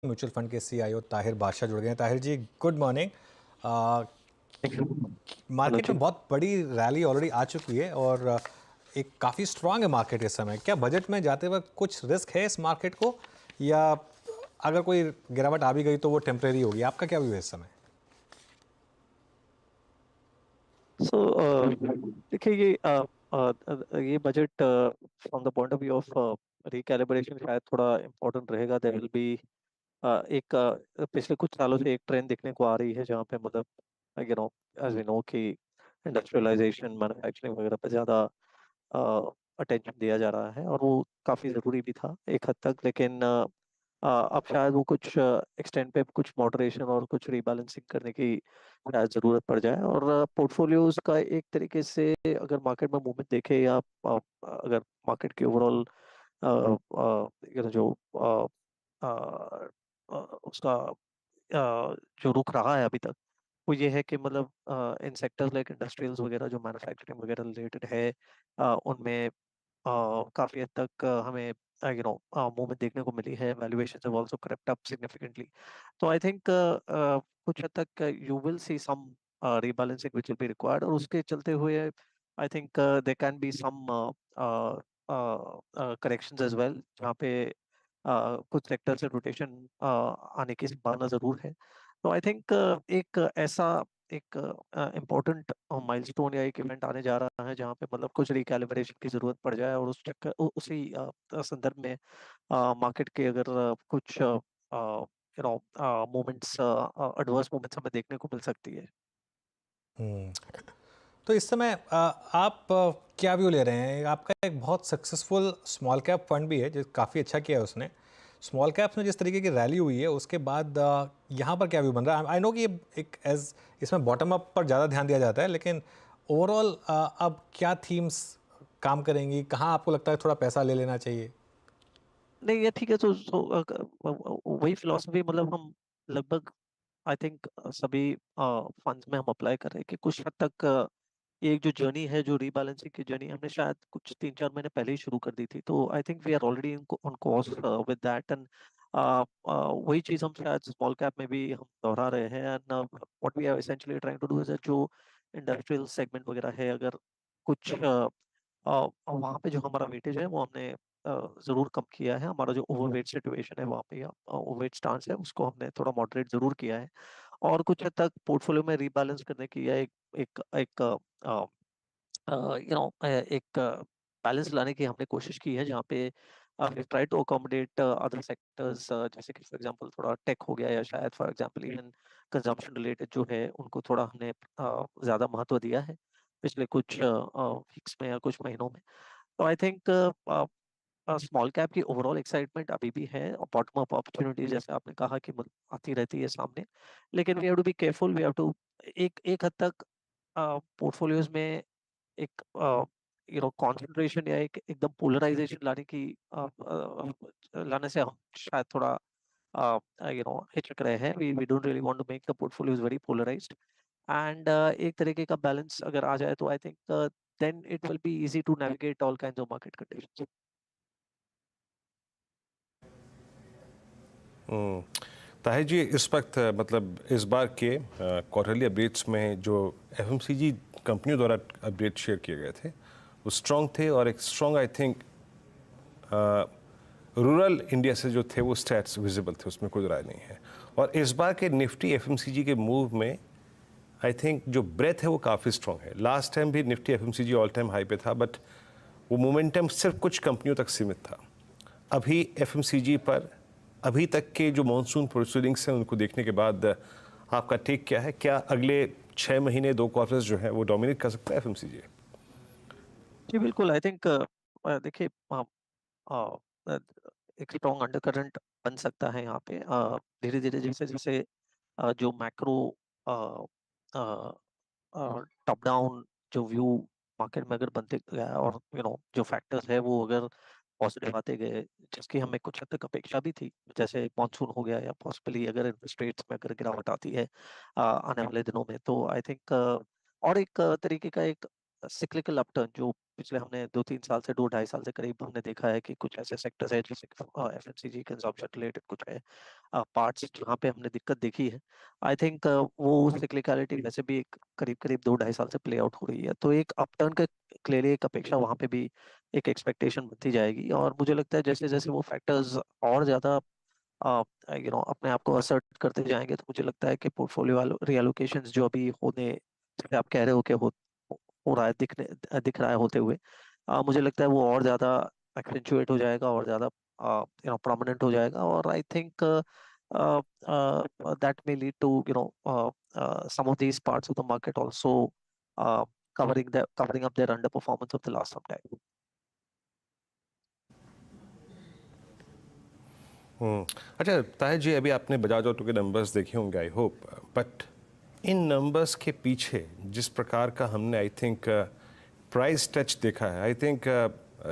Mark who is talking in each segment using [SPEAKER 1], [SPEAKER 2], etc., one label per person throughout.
[SPEAKER 1] Mutual fund के CEO Tahir बादशाह जुड़ गए हैं। ताहिर जी, गुड मॉर्निंग।
[SPEAKER 2] हेलो
[SPEAKER 1] मार्केट
[SPEAKER 2] जी।
[SPEAKER 1] में बहुत बड़ी रैली ऑलरेडी आ चुकी है और एक काफ़ी स्ट्रांग है मार्केट इस समय। क्या बजट में जाते वक्त कुछ रिस्क है इस मार्केट को, या अगर कोई गिरावट आ भी गई तो वो टेम्परेरी होगी? आपका क्या व्यू है इस समय?
[SPEAKER 2] सो देखिए ये budget from the point of view of recalibration शायद थोड़ा इम्पोर्टेंट रहेगा। देयर विल बी एक पिछले कुछ सालों से एक ट्रेंड देखने को आ रही है जहाँ पे मतलब you know as we know कि इंडस्ट्रियलाइजेशन मैन्युफैक्चरिंग वगैरह पे ज़्यादा अटेंशन दिया जा रहा है और वो काफ़ी ज़रूरी भी था एक हद तक। लेकिन अब शायद वो कुछ एक्सटेंड पे कुछ मॉडरेशन और कुछ रीबैलेंसिंग करने की शायद ज़रूरत पड़ जाए। और पोर्टफोलियोज का एक तरीके से अगर मार्केट में मूवमेंट देखे या अगर मार्केट के ओवरऑल जो उसका जो रुख रहा है अभी तक वो ये है कि मतलब इन सेक्टर्स लाइक इंडस्ट्रियल्स वगैरह जो मैन्युफैक्चरिंग वगैरह रिलेटेड है उनमें काफी हद तक हमें मूवमेंट देखने को मिली है। Valuations have also crept up significantly। तो आई थिंक कुछ हद तक you will see some rebalancing which will be required, और उसके चलते हुए I think there can be some corrections as well जहाँ पे कुछ सेक्टर से रोटेशन आने की संभावना जरूर है। तो आई थिंक एक ऐसा एक इम्पोर्टेंट माइलस्टोन या एक इवेंट आने जा रहा है जहाँ पे मतलब कुछ रिकैलिब्रेशन की जरूरत पड़ जाए, और उस चक्कर उसी संदर्भ में मार्केट के अगर कुछ मोमेंट्स एडवर्स मोमेंट्स हमें देखने को मिल सकती है।
[SPEAKER 1] हम्म, तो इस समय आप क्या व्यू ले रहे हैं? आपका एक बहुत सक्सेसफुल स्मॉल कैप फंड भी है जो काफ़ी अच्छा किया है उसने। स्मॉल कैप्स में जिस तरीके की रैली हुई है उसके बाद यहाँ पर क्या व्यू बन रहा है? आई नो कि ये एक एज इसमें बॉटम अप पर ज़्यादा ध्यान दिया जाता है, लेकिन ओवरऑल अब क्या थीम्स काम करेंगी? कहाँ आपको लगता है थोड़ा पैसा ले लेना चाहिए?
[SPEAKER 2] नहीं ये ठीक है। वही फिलोसफी मतलब हम लगभग आई थिंक सभी फंड्स में हम अप्लाई कर रहे हैं कि कुछ हद तक एक जो जर्नी है, जो रीबैलेंसिंग की जर्नी हमने शायद कुछ 3-4 महीने पहले ही शुरू कर दी थी। तो I think we are already on course with that. And वही चीज हम शायद स्मॉल कैप में भी हम दोहरा रहे हैं। And what we are essentially trying to do is जो इंडस्ट्रियल सेगमेंट वगैरह है, अगर कुछ वहाँ पे जो हमारा वेटेज है वो हमने जरूर कम किया है। हमारा जो ओवरवेट सिचुएशन है वहाँ पे, या ओवरवेट स्टांस है, उसको हमने थोड़ा मॉडरेट जरूर किया है। और कुछ हद तक पोर्टफोलियो में रीबैलेंस करने की या एक एक एक एक बैलेंस लाने की हमने कोशिश की है, जहाँ पे try to accommodate other sectors, जैसे कि फॉर एग्जांपल थोड़ा टेक हो गया, या शायद for example even consumption related जो है उनको थोड़ा हमने ज़्यादा महत्व दिया है पिछले कुछ वीक्स में या कुछ महीनों में। तो आई थिंक स्मॉल कैप की ओवरऑल एक्साइटमेंट अभी भी है, और बॉटम अप अपॉर्चुनिटी जैसे आपने कहा कि आती रहती है सामने। लेकिन we have to be careful. We have to एक एक हद तक पोर्टफोलियोज में एक कंसंट्रेशन या एक एकदम पोलराइजेशन लाने से हम शायद थोड़ा हिचक रहे हैं। We don't really want to make the portfolios very polarised. And एक तरीके का बैलेंस अगर आ जाए तो I think then it will be easy to navigate all kinds of market conditions.
[SPEAKER 3] Tahir ji, इस वक्त मतलब इस बार के क्वार्टरली अपडेट्स में जो एफएमसीजी कंपनियों द्वारा अपडेट शेयर किए गए थे वो स्ट्रॉन्ग थे, और एक strong I think rural India से जो थे वो स्टैट्स विजिबल थे, उसमें कोई राय नहीं है। और इस बार के निफ्टी एफएमसीजी के मूव में आई थिंक जो ब्रेथ है वो काफ़ी स्ट्रॉन्ग है। लास्ट टाइम भी Nifty FMCG all time high पे था, बट वो मोमेंटम सिर्फ कुछ कंपनियों तक सीमित था। अभी एफएमसीजी पर अभी तक के जो मॉनसून प्रोसीडिंग्स हैं उनको देखने के बाद आपका टेक क्या है? क्या अगले 6 महीने 2 क्वार्टर्स जो है वो डोमिनेट कर सकता है एफएमसीजी?
[SPEAKER 2] जी बिल्कुल। आई थिंक देखिए अ, अ, एक स्ट्रॉन्ग अंडरकरंट बन सकता है यहाँ पे धीरे धीरे, जैसे जैसे जो मैक्रो टॉप डाउन जो व्यू मार्केट में अगर बनते गया, और जो फैक्टर्स है वो अगर पॉजिटिव आते गए, जिसकी हमें कुछ हद तक अपेक्षा भी थी, जैसे मॉनसून हो गया, या पॉसिबली अगर इंटरेस्ट रेट्स में अगर गिरावट आती है आने वाले दिनों में, तो आई थिंक और एक तरीके का एक सिक्लिकल अपटर्न जो पिछले हमने 2-3 साल से 2 ढाई साल से करीब हमने देखा है कि कुछ ऐसे सेक्टर्स हैं जैसे एफएमसीजी कंजम्पशन रिलेटेड कुछ है, पार्ट्स जहाँ पे हमने दिक्कत देखी है। आई थिंक वो सिक्लिकलिटी वैसे भी एक करीब-करीब 2 ढाई साल से प्ले आउट हो रही है। तो एक अपटर्न के क्लियरली एक अपेक्षा वहाँ पे भी एक एक्सपेक्टेशन बनती जाएगी, और मुझे लगता है जैसे-जैसे वो फैक्टर्स और ज़्यादा अपने आप को असर्ट करते जाएँगे, तो मुझे लगता है कि पोर्टफोलियो रीएलोकेशंस जो अभी होने, जैसे आप कह रहे हो कि हो रहा है, दिख रहा है होते हुए, मुझे लगता है वो और ज़्यादा एक्सेंचुएट हो जाएगा और ज़्यादा प्रोमिनेंट हो जाएगा, और I think that may lead to some of these parts of the market also uh, covering up their underperformance of the last some time.
[SPEAKER 3] अच्छा ताहिर जी, अभी आपने बजाज ऑटो के नंबर्स देखे होंगे I hope, but in numbers के पीछे जिस प्रकार का हमने आई थिंक प्राइस टच देखा है, आई थिंक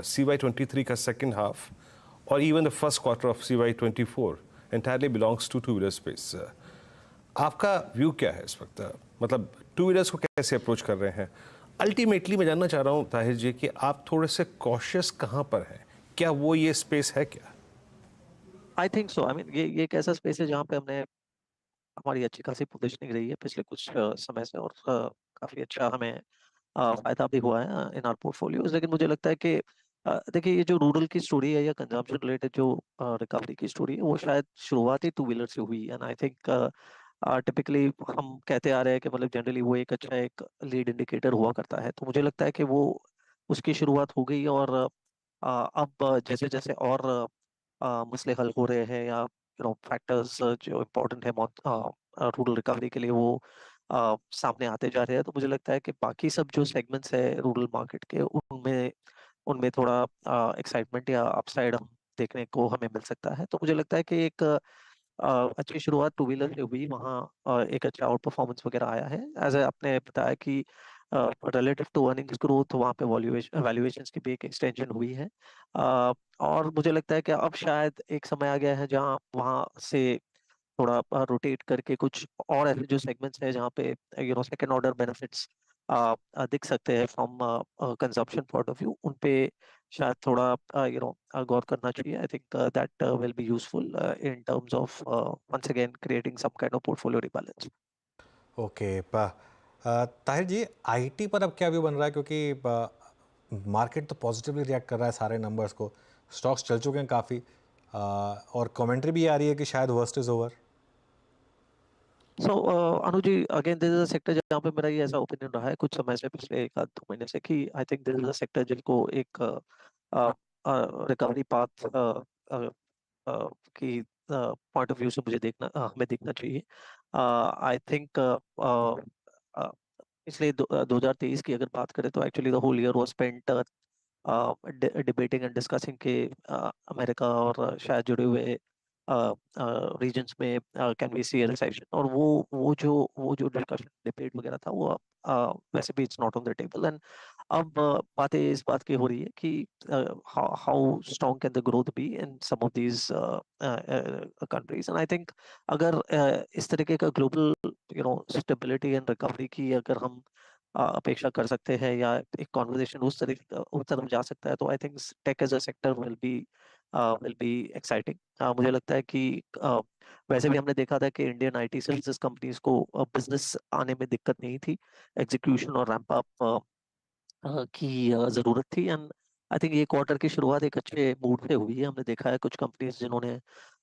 [SPEAKER 3] CY23 का सेकंड हाफ और even the first quarter of CY24 entirely belongs two wheeler space. आपका व्यू क्या है इस वक्त, मतलब टू व्हीलर्स को कैसे अप्रोच कर रहे हैं? अल्टीमेटली मैं जानना चाह रहा हूँ ताहिर जी कि आप थोड़े से कॉशियस कहाँ पर हैं, क्या वो ये स्पेस है क्या?
[SPEAKER 2] I think so, I mean ये एक ऐसा स्पेस है जहाँ पे हमने हमारी अच्छी खासी पोजीशनिंग रही है पिछले कुछ समय से, और काफी अच्छा हमें फायदा भी हुआ है इन आवर पोर्टफोलियोज। लेकिन मुझे लगता है कि देखिए, ये जो रूरल की स्टोरी है या कंजम्पशन रिलेटेड जो रिकवरी की स्टोरी है, वो शायद शुरुआत ही टू व्हीलर से हुई, एंड आई थिंक टिपिकली हम कहते आ रहे हैं कि मतलब जनरली वो एक अच्छा एक लीड इंडिकेटर हुआ करता है। तो मुझे लगता है कि वो उसकी शुरुआत हो गई, और अब जैसे जैसे और मसले हल हो रहे हैं, या फैक्टर्स जो इम्पोर्टेंट है रूरल रिकवरी के लिए, वो सामने आते जा रहे हैं, तो मुझे लगता है कि बाकी सब जो सेगमेंट्स है रूरल मार्केट के, उनमें उनमें थोड़ा एक्साइटमेंट या अपसाइड हम देखने को हमें मिल सकता है। तो मुझे लगता है कि एक अच्छी शुरुआत टू व्हीलर से हुई, वहाँ एक अच्छा आउट परफॉर्मेंस वगैरह आया है। एज आपने बताया कि रिलेटिव टू अर्निंग्स ग्रोथ, वहाँ पे वैल्यूएशंस की भी एक एक्सटेंशन हुई है, और मुझे लगता है कि अब शायद एक समय आ गया है जहाँ वहाँ से थोड़ा रोटेट करके कुछ और ऐसे जो सेगमेंट्स हैं जहाँ पे सेकंड ऑर्डर बेनिफिट्स दिख सकते हैं from consumption point of view, उन पे शायद थोड़ा गौर करना चाहिए। I think that will be useful in terms of once again creating some kind of portfolio rebalance.
[SPEAKER 1] Okay, Tahir ji, IT पर अब क्या व्यू बन रहा है, क्योंकि मार्केट तो पॉजिटिवली रिएक्ट कर रहा है सारे नंबर्स को, स्टॉक्स चल चुके हैं काफ़ी, और कमेंट्री भी आ रही है कि शायद worst is over.
[SPEAKER 2] So Anu ji, again this is a sector जहाँ पे मेरा ये ऐसा ओपिनियन रहा है कुछ समय से, पिछले 1 आध 2 महीने से, कि I think this is a sector जिनको एक रिकवरी पाथ की पॉइंट ऑफ व्यू से मुझे हमें देखना चाहिए। आई थिंक पिछले 2023 की अगर बात करें, तो actually the whole year was spent debating and discussing के अमेरिका और शायद जुड़े हुए रीजन्स में can we see a recession, और वो जो डिस्कशन डिबेट वगैरह था, वो वैसे भी it's not on the table. And अब बातें इस बात की हो रही है कि how strong can the growth be in some of these countries, and I think अगर इस तरीके का ग्लोबल स्टेबिलिटी एंड रिकवरी की अगर हम अपेक्षा कर सकते हैं, या एक कॉन्वर्जेशन उस तरफ जा सकता है, तो I think tech as a sector will be exciting. मुझे लगता है कि वैसे भी हमने देखा था कि इंडियन आईटी सर्विसेज कंपनीज को बिजनेस आने में दिक्कत नहीं थी, एग्जीक्यूशन और रैंप अप की जरूरत थी, एंड आई थिंक ये क्वार्टर की शुरुआत एक अच्छे मूड से हुई है। हमने देखा है कुछ कंपनीज जिन्होंने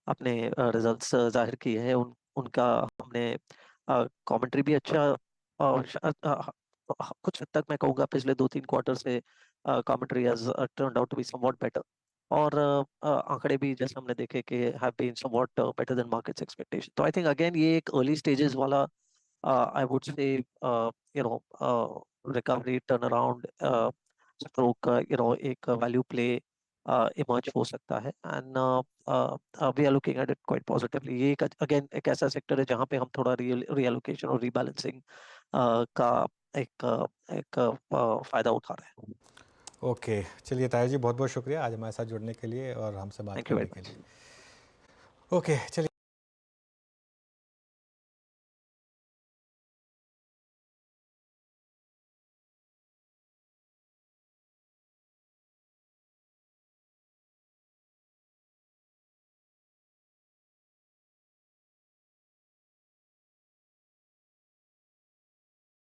[SPEAKER 2] अपने रिजल्ट्स जाहिर किए हैं, उनका हमने कमेंट्री भी अच्छा, और कुछ हद तक मैं कहूँगा पिछले 2-3 क्वार्टर से commentary has turned out to be somewhat better, और आंकड़े भी जैसे हमने देखे कि have been somewhat better than markets expectation. तो आई थिंक अगेन ये एक अर्ली स्टेजेस वाला, I would say recovery turn around stroke एक वैल्यू प्ले इमर्ज हो सकता है, and we are looking at it quite positively. ये एक अगेन एक ऐसा सेक्टर है जहाँ पे हम थोड़ा रीएलोकेशन और रीबैलेंसिंग का एक फायदा उठा रहे हैं।
[SPEAKER 1] ओके, चलिए ताहिर जी, बहुत बहुत शुक्रिया आज हमारे साथ जुड़ने के लिए और हमसे बात
[SPEAKER 2] थैंक यू
[SPEAKER 1] करने
[SPEAKER 2] वेरी
[SPEAKER 1] के
[SPEAKER 2] मच।
[SPEAKER 1] लिए। ओके, चलिए।